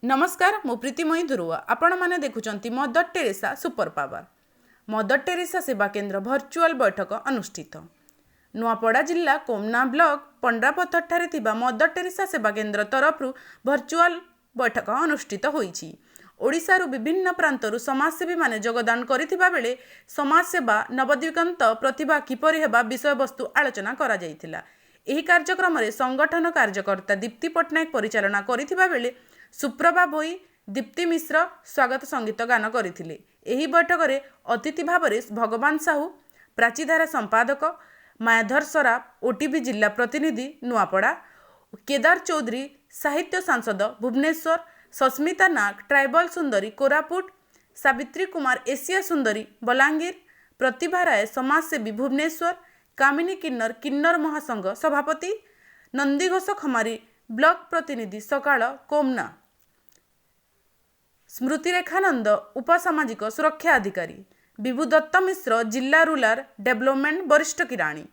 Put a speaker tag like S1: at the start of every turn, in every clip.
S1: नमस्कार मु प्रीतिमयी दुरुआ आपण मैंने देखुंत mother Teresa super power. Mother Teresa सेवा केन्द्र भर्चुआल बैठक अनुष्ठित। नुआपड़ा जिला कोमना ब्लॉक पंड्रापथर ठारे थिबा मदर टेरेसा सेवा केन्द्र तरफ भर्चुआल बैठक अनुष्ठित होईछि। ओडिशारू विभिन्न प्रांतरू समाजसेवी माने योगदान करिथिबा बेले समाजसेवा नवदिगंत प्रतिभा किपरि हेबा विषय वस्तु आलोचना करा जायथिला। एही कार्यक्रम रे संगठन कार्यकर्ता दीप्ति पट्टनायक परिचालना करिथिबा बेले सुप्रभा भोई दीप्ति मिश्र स्वागत संगीत गान करथिले। एही बैठक रे अतिथि भाव में भगवान साहू प्राचीधारा संपादक मायाधर सराफ ओटीवी जिला प्रतिनिधि नुआपड़ा केदार चौधरी साहित्य सांसद भुवनेश्वर सस्मिता नाग ट्राइबल सुंदरी कोरापुट सावित्री कुमार एशिया सुंदरी बलांगीर प्रतिभा राय समाजसेवी भुवनेश्वर कामिनी किन्नर किन्नर महासंघ सभापति नंदीघोष खमारी ब्लॉक प्रतिनिधि सकाळ कोमना स्मृतिरेखानंद उपसामाजिक सुरक्षा अधिकारी विभु दत्त मिश्र जिला रूरल डेवलपमेंट वरिष्ठ किराणी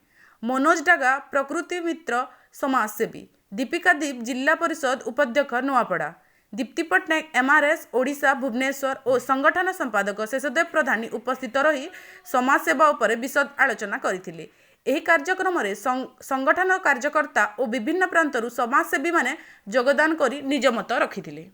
S1: मनोज डागा प्रकृति मित्र समाजसेवी दीपिका दीप जिला परिषद उपाध्यक्ष नुआपड़ा दीप्ति पट्टनायक एमआरएस ओडिशा भुवनेश्वर और संगठन संपादक शेषदेव प्रधानी उपस्थित रही समाजसेवा उपर विशद आलोचना करथिले। एही कार्यक्रम रे संगठन कार्यकर्ता और विभिन्न प्रांतरू समाजसेवी माने योगदान करी निज मत रखिथिले।